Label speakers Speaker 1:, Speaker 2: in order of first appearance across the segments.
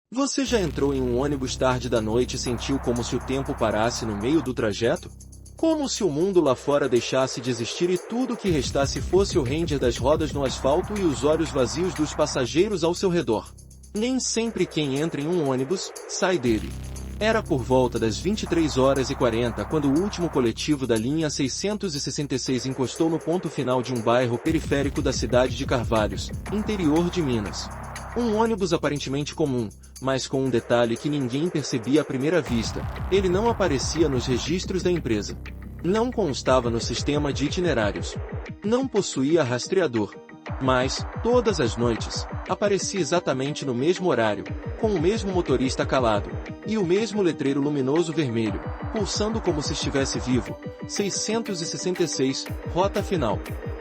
Speaker 1: Você já entrou em um ônibus tarde da noite e sentiu como se o tempo parasse no meio do trajeto? Como se o mundo lá fora deixasse de existir e tudo o que restasse fosse o render das rodas no asfalto e os olhos vazios dos passageiros ao seu redor. Nem sempre quem entra em um ônibus, sai dele. Era por volta das 23h40 quando o último coletivo da linha 666 encostou no ponto final de um bairro periférico da cidade de Carvalhos, interior de Minas. Um ônibus aparentemente comum, mas com um detalhe que ninguém percebia à primeira vista: ele não aparecia nos registros da empresa. Não constava no sistema de itinerários. Não possuía rastreador. Mas, todas as noites, aparecia exatamente no mesmo horário, com o mesmo motorista calado, e o mesmo letreiro luminoso vermelho, pulsando como se estivesse vivo: 666, rota final.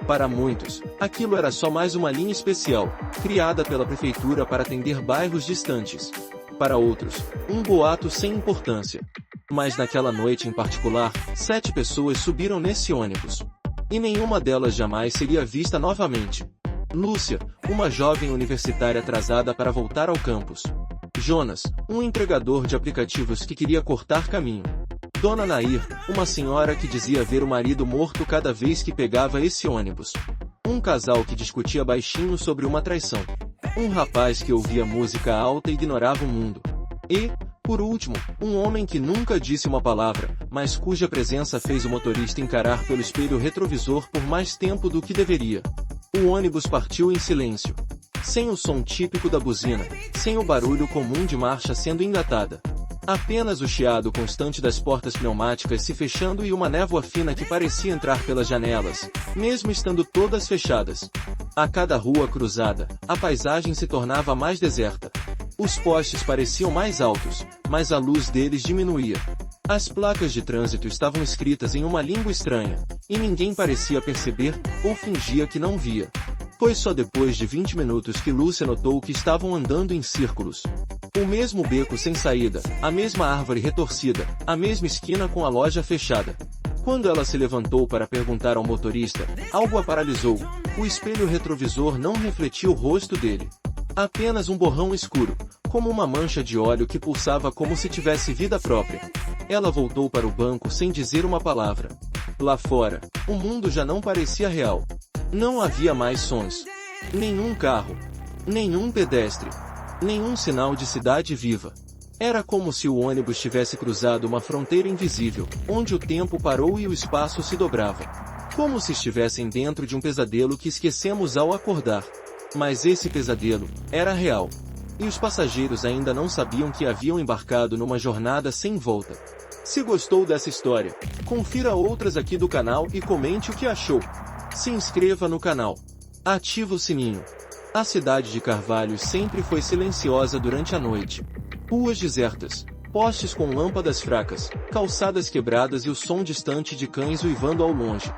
Speaker 1: Para muitos, aquilo era só mais uma linha especial, criada pela prefeitura para atender bairros distantes. Para outros, um boato sem importância. Mas naquela noite em particular, 7 pessoas subiram nesse ônibus. E nenhuma delas jamais seria vista novamente. Lúcia, uma jovem universitária atrasada para voltar ao campus. Jonas, um entregador de aplicativos que queria cortar caminho. Dona Nair, uma senhora que dizia ver o marido morto cada vez que pegava esse ônibus. Um casal que discutia baixinho sobre uma traição. Um rapaz que ouvia música alta e ignorava o mundo. E, por último, um homem que nunca disse uma palavra, mas cuja presença fez o motorista encarar pelo espelho retrovisor por mais tempo do que deveria. O ônibus partiu em silêncio. Sem o som típico da buzina, sem o barulho comum de marcha sendo engatada. Apenas o chiado constante das portas pneumáticas se fechando e uma névoa fina que parecia entrar pelas janelas, mesmo estando todas fechadas. A cada rua cruzada, a paisagem se tornava mais deserta. Os postes pareciam mais altos, mas a luz deles diminuía. As placas de trânsito estavam escritas em uma língua estranha, e ninguém parecia perceber, ou fingia que não via. Foi só depois de 20 minutos que Lúcia notou que estavam andando em círculos. O mesmo beco sem saída, a mesma árvore retorcida, a mesma esquina com a loja fechada. Quando ela se levantou para perguntar ao motorista, algo a paralisou: o espelho retrovisor não refletia o rosto dele. Apenas um borrão escuro, como uma mancha de óleo que pulsava como se tivesse vida própria. Ela voltou para o banco sem dizer uma palavra. Lá fora, o mundo já não parecia real. Não havia mais sons. Nenhum carro. Nenhum pedestre. Nenhum sinal de cidade viva. Era como se o ônibus tivesse cruzado uma fronteira invisível, onde o tempo parou e o espaço se dobrava. Como se estivessem dentro de um pesadelo que esquecemos ao acordar. Mas esse pesadelo era real. E os passageiros ainda não sabiam que haviam embarcado numa jornada sem volta. Se gostou dessa história, confira outras aqui do canal e comente o que achou. Se inscreva no canal. Ative o sininho. A cidade de Carvalhos sempre foi silenciosa durante a noite. Ruas desertas, postes com lâmpadas fracas, calçadas quebradas e o som distante de cães uivando ao longe.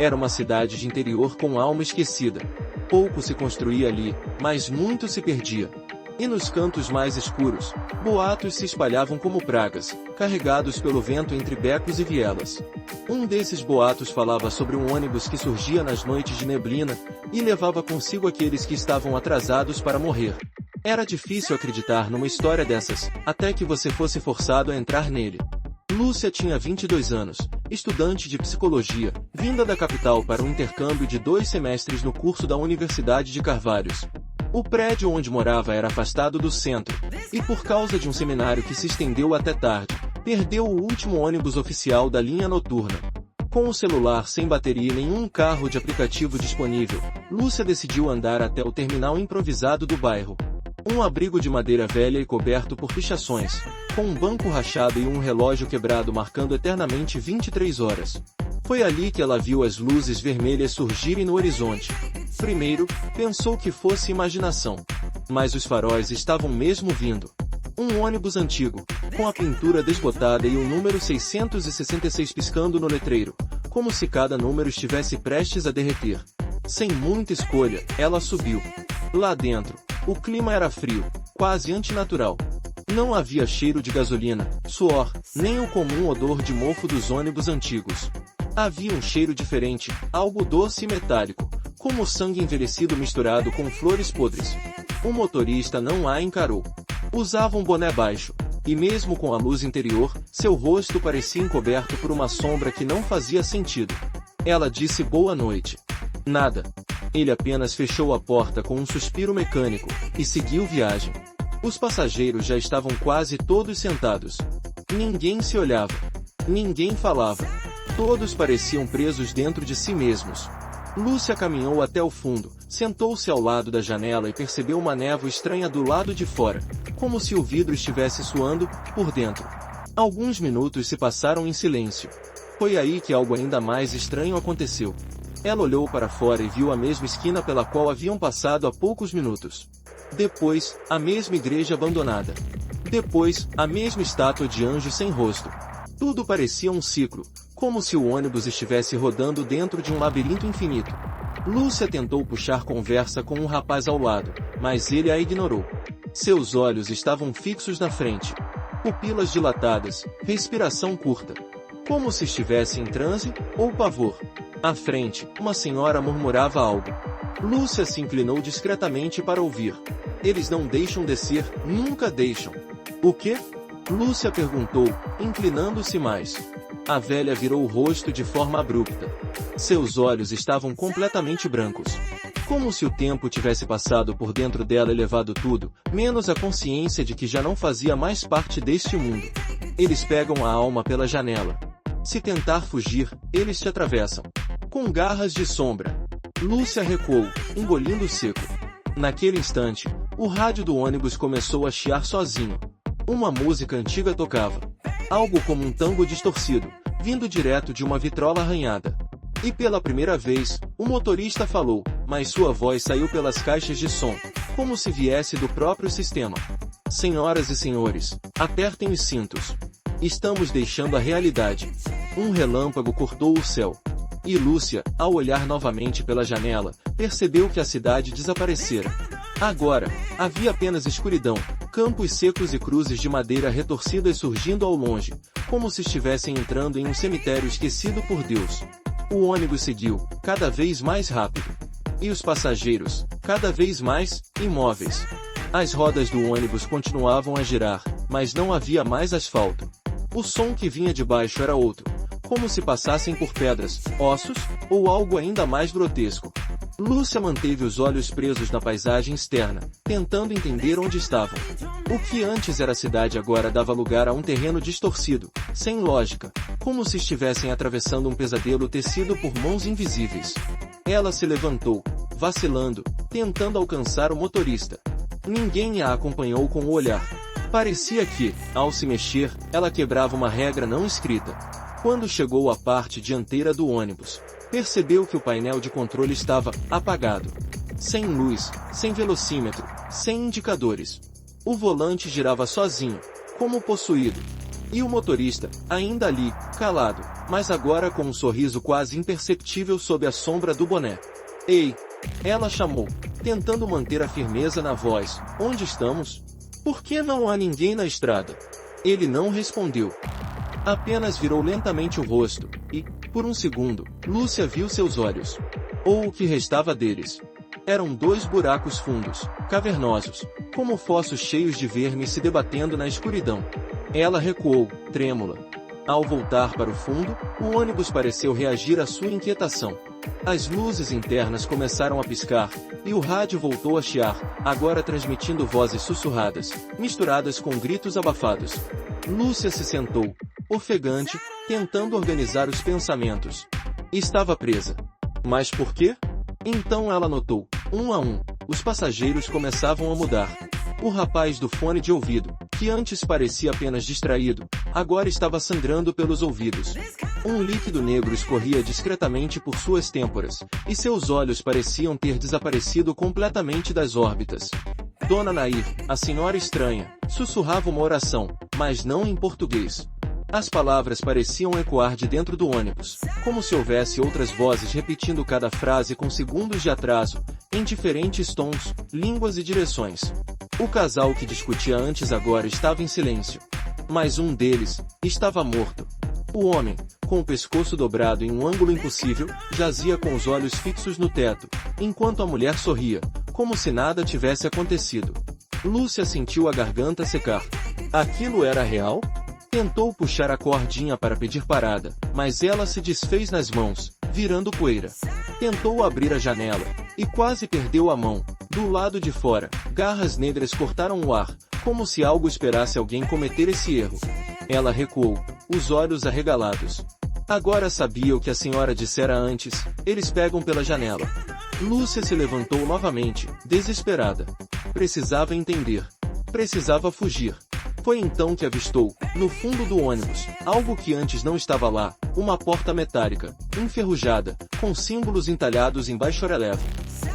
Speaker 1: Era uma cidade de interior com alma esquecida. Pouco se construía ali, mas muito se perdia. E nos cantos mais escuros, boatos se espalhavam como pragas, carregados pelo vento entre becos e vielas. Um desses boatos falava sobre um ônibus que surgia nas noites de neblina, e levava consigo aqueles que estavam atrasados para morrer. Era difícil acreditar numa história dessas, até que você fosse forçado a entrar nele. Lúcia tinha 22 anos, estudante de psicologia, vinda da capital para um intercâmbio de 2 semestres no curso da Universidade de Carvalhos. O prédio onde morava era afastado do centro, e por causa de um seminário que se estendeu até tarde, perdeu o último ônibus oficial da linha noturna. Com o celular sem bateria e nenhum carro de aplicativo disponível, Lúcia decidiu andar até o terminal improvisado do bairro. Um abrigo de madeira velha e coberto por pichações, com um banco rachado e um relógio quebrado marcando eternamente 23 horas. Foi ali que ela viu as luzes vermelhas surgirem no horizonte. Primeiro, pensou que fosse imaginação. Mas os faróis estavam mesmo vindo. Um ônibus antigo, com a pintura desbotada e o número 666 piscando no letreiro, como se cada número estivesse prestes a derreter. Sem muita escolha, ela subiu. Lá dentro, o clima era frio, quase antinatural. Não havia cheiro de gasolina, suor, nem o comum odor de mofo dos ônibus antigos. Havia um cheiro diferente, algo doce e metálico, como sangue envelhecido misturado com flores podres. O motorista não a encarou. Usava um boné baixo, e mesmo com a luz interior, seu rosto parecia encoberto por uma sombra que não fazia sentido. Ela disse boa noite. Nada. Ele apenas fechou a porta com um suspiro mecânico, e seguiu viagem. Os passageiros já estavam quase todos sentados. Ninguém se olhava. Ninguém falava. Todos pareciam presos dentro de si mesmos. Lúcia caminhou até o fundo, sentou-se ao lado da janela e percebeu uma névoa estranha do lado de fora, como se o vidro estivesse suando por dentro. Alguns minutos se passaram em silêncio. Foi aí que algo ainda mais estranho aconteceu. Ela olhou para fora e viu a mesma esquina pela qual haviam passado há poucos minutos. Depois, a mesma igreja abandonada. Depois, a mesma estátua de anjo sem rosto. Tudo parecia um ciclo, como se o ônibus estivesse rodando dentro de um labirinto infinito. Lúcia tentou puxar conversa com um rapaz ao lado, mas ele a ignorou. Seus olhos estavam fixos na frente. Pupilas dilatadas, respiração curta. Como se estivesse em transe ou pavor. À frente, uma senhora murmurava algo. Lúcia se inclinou discretamente para ouvir. Eles não deixam descer, nunca deixam. O quê? Lúcia perguntou, inclinando-se mais. A velha virou o rosto de forma abrupta. Seus olhos estavam completamente brancos. Como se o tempo tivesse passado por dentro dela e levado tudo, menos a consciência de que já não fazia mais parte deste mundo. Eles pegam a alma pela janela. Se tentar fugir, eles te atravessam. Com garras de sombra. Lúcia recuou, engolindo seco. Naquele instante, o rádio do ônibus começou a chiar sozinho. Uma música antiga tocava. Algo como um tango distorcido, vindo direto de uma vitrola arranhada. E pela primeira vez, o motorista falou, mas sua voz saiu pelas caixas de som, como se viesse do próprio sistema. Senhoras e senhores, apertem os cintos. Estamos deixando a realidade. Um relâmpago cortou o céu. E Lúcia, ao olhar novamente pela janela, percebeu que a cidade desaparecera. Agora, havia apenas escuridão, campos secos e cruzes de madeira retorcidas surgindo ao longe, como se estivessem entrando em um cemitério esquecido por Deus. O ônibus seguiu, cada vez mais rápido. E os passageiros, cada vez mais, imóveis. As rodas do ônibus continuavam a girar, mas não havia mais asfalto. O som que vinha de baixo era outro, como se passassem por pedras, ossos, ou algo ainda mais grotesco. Lúcia manteve os olhos presos na paisagem externa, tentando entender onde estavam. O que antes era cidade agora dava lugar a um terreno distorcido, sem lógica, como se estivessem atravessando um pesadelo tecido por mãos invisíveis. Ela se levantou, vacilando, tentando alcançar o motorista. Ninguém a acompanhou com o olhar. Parecia que, ao se mexer, ela quebrava uma regra não escrita. Quando chegou à parte dianteira do ônibus, percebeu que o painel de controle estava apagado. Sem luz, sem velocímetro, sem indicadores. O volante girava sozinho, como possuído. E o motorista, ainda ali, calado, mas agora com um sorriso quase imperceptível sob a sombra do boné. Ei! Ela chamou, tentando manter a firmeza na voz. Onde estamos? Por que não há ninguém na estrada? Ele não respondeu. Apenas virou lentamente o rosto, e, por um segundo, Lúcia viu seus olhos. Ou o que restava deles. Eram dois buracos fundos, cavernosos, como fossos cheios de vermes se debatendo na escuridão. Ela recuou, trêmula. Ao voltar para o fundo, o ônibus pareceu reagir à sua inquietação. As luzes internas começaram a piscar, e o rádio voltou a chiar, agora transmitindo vozes sussurradas, misturadas com gritos abafados. Lúcia se sentou, ofegante, tentando organizar os pensamentos. Estava presa. Mas por quê? Então ela notou, um a um, os passageiros começavam a mudar. O rapaz do fone de ouvido, que antes parecia apenas distraído, agora estava sangrando pelos ouvidos. Um líquido negro escorria discretamente por suas têmporas, e seus olhos pareciam ter desaparecido completamente das órbitas. Dona Nair, a senhora estranha, sussurrava uma oração, mas não em português. As palavras pareciam ecoar de dentro do ônibus, como se houvesse outras vozes repetindo cada frase com segundos de atraso, em diferentes tons, línguas e direções. O casal que discutia antes agora estava em silêncio. Mas um deles estava morto. O homem, com o pescoço dobrado em um ângulo impossível, jazia com os olhos fixos no teto, enquanto a mulher sorria, como se nada tivesse acontecido. Lúcia sentiu a garganta secar. Aquilo era real? Tentou puxar a cordinha para pedir parada, mas ela se desfez nas mãos, virando poeira. Tentou abrir a janela, e quase perdeu a mão. Do lado de fora, garras negras cortaram o ar, como se algo esperasse alguém cometer esse erro. Ela recuou, os olhos arregalados. Agora sabia o que a senhora dissera antes, eles pegam pela janela. Lúcia se levantou novamente, desesperada. Precisava entender. Precisava fugir. Foi então que avistou, no fundo do ônibus, algo que antes não estava lá, uma porta metálica, enferrujada, com símbolos entalhados em baixo relevo.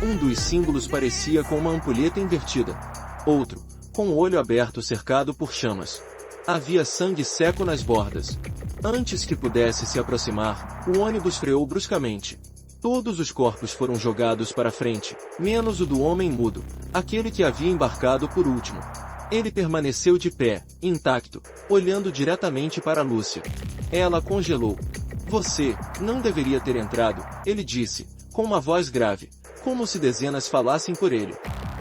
Speaker 1: Um dos símbolos parecia com uma ampulheta invertida. Outro, com o olho aberto cercado por chamas. Havia sangue seco nas bordas. Antes que pudesse se aproximar, o ônibus freou bruscamente. Todos os corpos foram jogados para frente, menos o do homem mudo, aquele que havia embarcado por último. Ele permaneceu de pé, intacto, olhando diretamente para Lúcia. Ela congelou. Você não deveria ter entrado, ele disse, com uma voz grave, como se dezenas falassem por ele.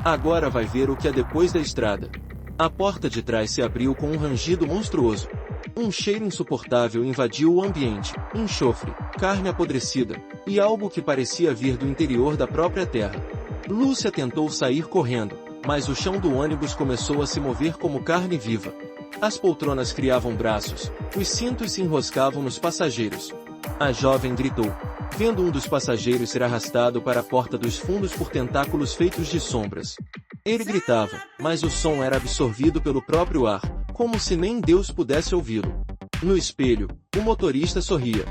Speaker 1: Agora vai ver o que há depois da estrada. A porta de trás se abriu com um rangido monstruoso. Um cheiro insuportável invadiu o ambiente, enxofre, carne apodrecida, e algo que parecia vir do interior da própria terra. Lúcia tentou sair correndo, mas o chão do ônibus começou a se mover como carne viva. As poltronas criavam braços, os cintos se enroscavam nos passageiros. A jovem gritou, vendo um dos passageiros ser arrastado para a porta dos fundos por tentáculos feitos de sombras. Ele gritava, mas o som era absorvido pelo próprio ar, como se nem Deus pudesse ouvi-lo. No espelho, o motorista sorria.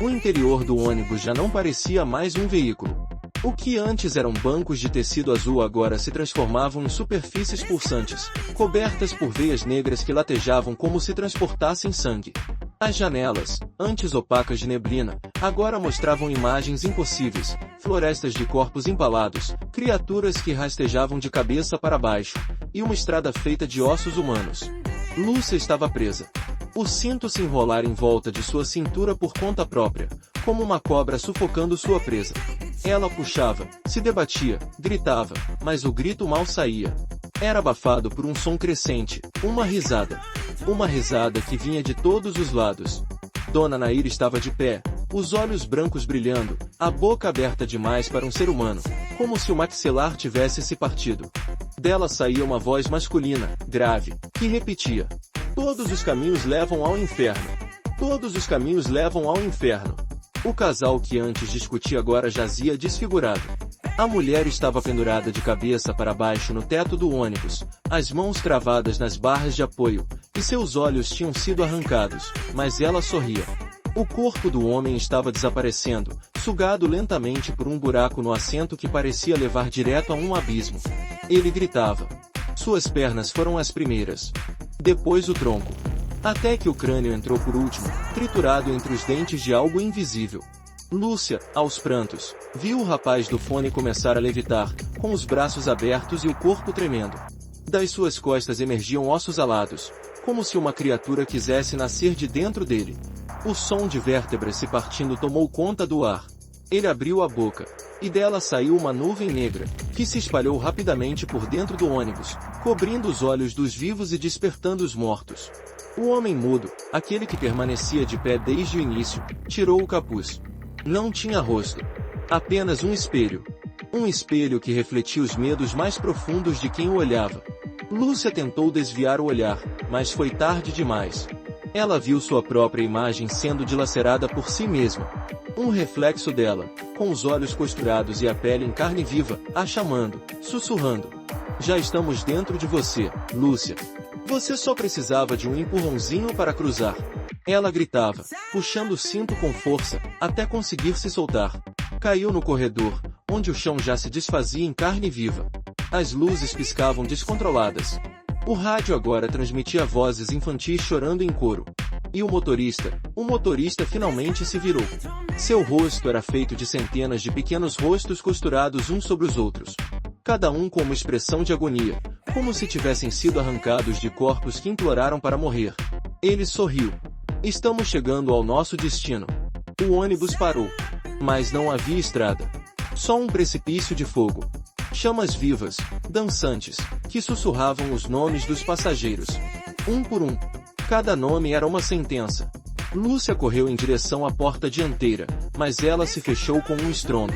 Speaker 1: O interior do ônibus já não parecia mais um veículo. O que antes eram bancos de tecido azul agora se transformavam em superfícies pulsantes, cobertas por veias negras que latejavam como se transportassem sangue. As janelas, antes opacas de neblina, agora mostravam imagens impossíveis, florestas de corpos empalados, criaturas que rastejavam de cabeça para baixo, e uma estrada feita de ossos humanos. Lúcia estava presa. O cinto se enrolara em volta de sua cintura por conta própria, como uma cobra sufocando sua presa. Ela puxava, se debatia, gritava, mas o grito mal saía. Era abafado por um som crescente, uma risada. Uma risada que vinha de todos os lados. Dona Nair estava de pé, os olhos brancos brilhando, a boca aberta demais para um ser humano, como se o maxilar tivesse se partido. Dela saía uma voz masculina, grave, que repetia: todos os caminhos levam ao inferno. Todos os caminhos levam ao inferno. O casal que antes discutia agora jazia desfigurado. A mulher estava pendurada de cabeça para baixo no teto do ônibus, as mãos cravadas nas barras de apoio, e seus olhos tinham sido arrancados, mas ela sorria. O corpo do homem estava desaparecendo, sugado lentamente por um buraco no assento que parecia levar direto a um abismo. Ele gritava. Suas pernas foram as primeiras. Depois o tronco. Até que o crânio entrou por último, triturado entre os dentes de algo invisível. Lúcia, aos prantos, viu o rapaz do fone começar a levitar, com os braços abertos e o corpo tremendo. Das suas costas emergiam ossos alados, como se uma criatura quisesse nascer de dentro dele. O som de vértebras se partindo tomou conta do ar. Ele abriu a boca, e dela saiu uma nuvem negra, que se espalhou rapidamente por dentro do ônibus, cobrindo os olhos dos vivos e despertando os mortos. O homem mudo, aquele que permanecia de pé desde o início, tirou o capuz. Não tinha rosto. Apenas um espelho. Um espelho que refletia os medos mais profundos de quem o olhava. Lúcia tentou desviar o olhar, mas foi tarde demais. Ela viu sua própria imagem sendo dilacerada por si mesma. Um reflexo dela, com os olhos costurados e a pele em carne viva, a chamando, sussurrando. Já estamos dentro de você, Lúcia. Você só precisava de um empurrãozinho para cruzar. Ela gritava, puxando o cinto com força, até conseguir se soltar. Caiu no corredor, onde o chão já se desfazia em carne viva. As luzes piscavam descontroladas. O rádio agora transmitia vozes infantis chorando em coro. E o motorista finalmente se virou. Seu rosto era feito de centenas de pequenos rostos costurados uns sobre os outros. Cada um com uma expressão de agonia, como se tivessem sido arrancados de corpos que imploraram para morrer. Ele sorriu. Estamos chegando ao nosso destino. O ônibus parou. Mas não havia estrada. Só um precipício de fogo. Chamas vivas, dançantes, que sussurravam os nomes dos passageiros. Um por um. Cada nome era uma sentença. Lúcia correu em direção à porta dianteira, mas ela se fechou com um estrondo.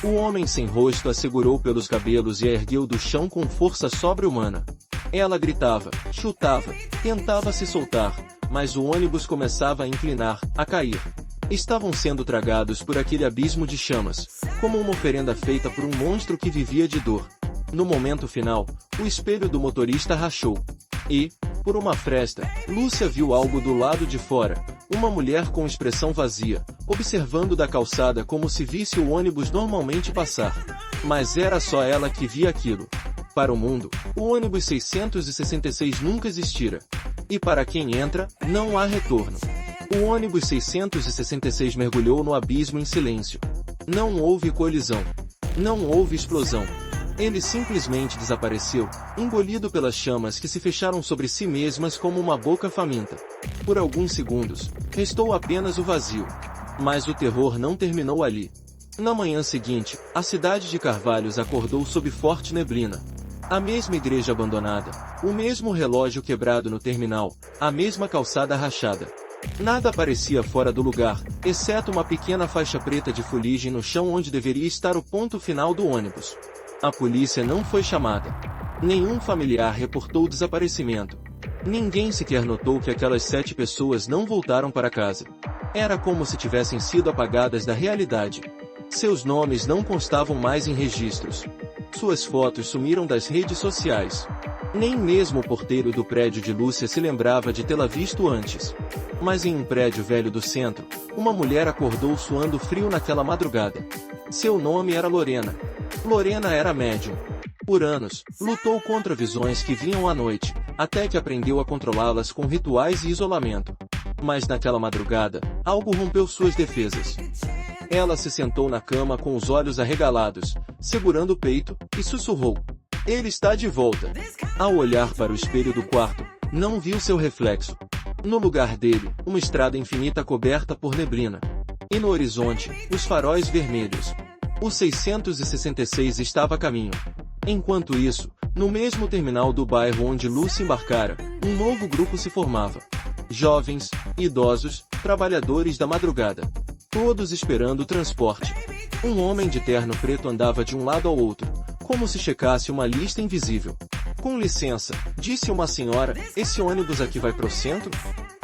Speaker 1: O homem sem rosto a segurou pelos cabelos e a ergueu do chão com força sobre-humana. Ela gritava, chutava, tentava se soltar, mas o ônibus começava a inclinar, a cair. Estavam sendo tragados por aquele abismo de chamas, como uma oferenda feita por um monstro que vivia de dor. No momento final, o espelho do motorista rachou. E, por uma fresta, Lúcia viu algo do lado de fora, uma mulher com expressão vazia, observando da calçada como se visse o ônibus normalmente passar. Mas era só ela que via aquilo. Para o mundo, o ônibus 666 nunca existira. E para quem entra, não há retorno. O ônibus 666 mergulhou no abismo em silêncio. Não houve colisão. Não houve explosão. Ele simplesmente desapareceu, engolido pelas chamas que se fecharam sobre si mesmas como uma boca faminta. Por alguns segundos, restou apenas o vazio. Mas o terror não terminou ali. Na manhã seguinte, a cidade de Carvalhos acordou sob forte neblina. A mesma igreja abandonada, o mesmo relógio quebrado no terminal, a mesma calçada rachada. Nada parecia fora do lugar, exceto uma pequena faixa preta de fuligem no chão onde deveria estar o ponto final do ônibus. A polícia não foi chamada. Nenhum familiar reportou o desaparecimento. Ninguém sequer notou que aquelas 7 pessoas não voltaram para casa. Era como se tivessem sido apagadas da realidade. Seus nomes não constavam mais em registros. Suas fotos sumiram das redes sociais. Nem mesmo o porteiro do prédio de Lúcia se lembrava de tê-la visto antes. Mas em um prédio velho do centro, uma mulher acordou suando frio naquela madrugada. Seu nome era Lorena. Lorena era médium. Por anos, lutou contra visões que vinham à noite, até que aprendeu a controlá-las com rituais e isolamento. Mas naquela madrugada, algo rompeu suas defesas. Ela se sentou na cama com os olhos arregalados, segurando o peito, e sussurrou. Ele está de volta. Ao olhar para o espelho do quarto, não viu seu reflexo. No lugar dele, uma estrada infinita coberta por neblina. E no horizonte, os faróis vermelhos. O 666 estava a caminho. Enquanto isso, no mesmo terminal do bairro onde Lúcia embarcara, um novo grupo se formava. Jovens, idosos, trabalhadores da madrugada. Todos esperando o transporte. Um homem de terno preto andava de um lado ao outro, como se checasse uma lista invisível. Com licença, disse uma senhora, esse ônibus aqui vai pro centro?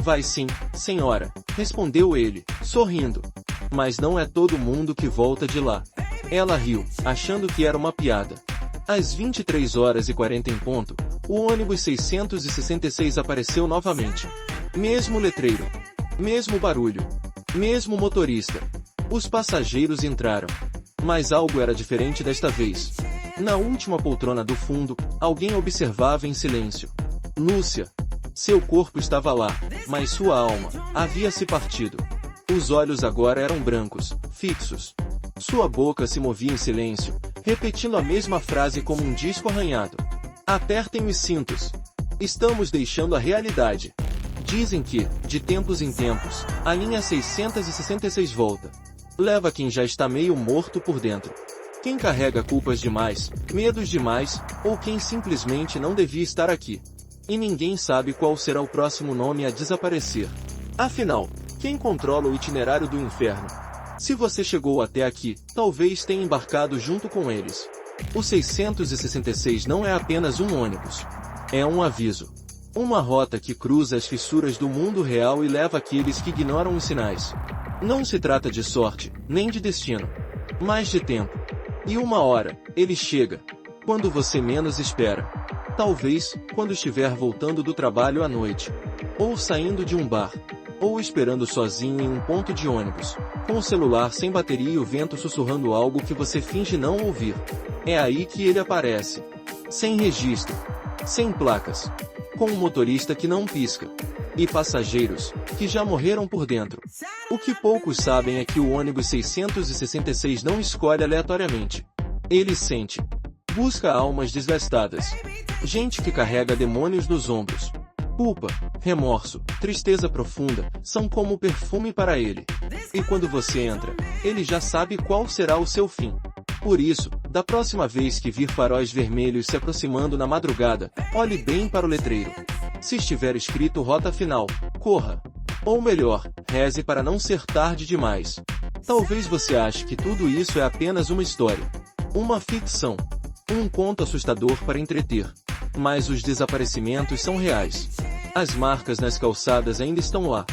Speaker 1: Vai sim, senhora, respondeu ele, sorrindo. Mas não é todo mundo que volta de lá. Ela riu, achando que era uma piada. Às 23h40 em ponto, o ônibus 666 apareceu novamente. Mesmo letreiro. Mesmo barulho. Mesmo motorista. Os passageiros entraram. Mas algo era diferente desta vez. Na última poltrona do fundo, alguém observava em silêncio. Lúcia. Seu corpo estava lá, mas sua alma havia se partido. Os olhos agora eram brancos, fixos. Sua boca se movia em silêncio, repetindo a mesma frase como um disco arranhado. Apertem os cintos. Estamos deixando a realidade. Dizem que, de tempos em tempos, a linha 666 volta. Leva quem já está meio morto por dentro. Quem carrega culpas demais, medos demais, ou quem simplesmente não devia estar aqui. E ninguém sabe qual será o próximo nome a desaparecer. Afinal, quem controla o itinerário do inferno? Se você chegou até aqui, talvez tenha embarcado junto com eles. O 666 não é apenas um ônibus. É um aviso. Uma rota que cruza as fissuras do mundo real e leva aqueles que ignoram os sinais. Não se trata de sorte, nem de destino, mas de tempo. E uma hora, ele chega. Quando você menos espera. Talvez, quando estiver voltando do trabalho à noite. Ou saindo de um bar. Ou esperando sozinho em um ponto de ônibus, com o celular sem bateria e o vento sussurrando algo que você finge não ouvir. É aí que ele aparece. Sem registro. Sem placas. Com um motorista que não pisca. E passageiros, que já morreram por dentro. O que poucos sabem é que o ônibus 666 não escolhe aleatoriamente. Ele sente. Busca almas desgastadas. Gente que carrega demônios nos ombros. Culpa, remorso, tristeza profunda, são como perfume para ele. E quando você entra, ele já sabe qual será o seu fim. Por isso, Da próxima vez que vir faróis vermelhos se aproximando na madrugada, olhe bem para o letreiro. Se estiver escrito rota final, corra. Ou melhor, reze para não ser tarde demais. Talvez você ache que tudo isso é apenas uma história. Uma ficção. Um conto assustador para entreter. Mas os desaparecimentos são reais. As marcas nas calçadas ainda estão lá.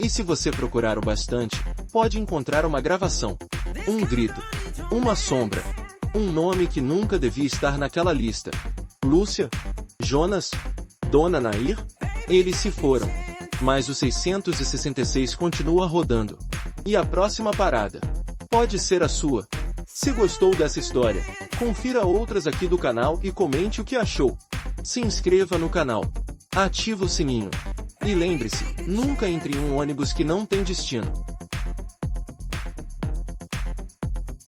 Speaker 1: E se você procurar o bastante, pode encontrar uma gravação. Um grito. Uma sombra. Um nome que nunca devia estar naquela lista. Lúcia? Jonas? Dona Nair? Eles se foram. Mas o 666 continua rodando. E a próxima parada pode ser a sua. Se gostou dessa história, confira outras aqui do canal e comente o que achou. Se inscreva no canal. Ative o sininho. E lembre-se, nunca entre em um ônibus que não tem destino.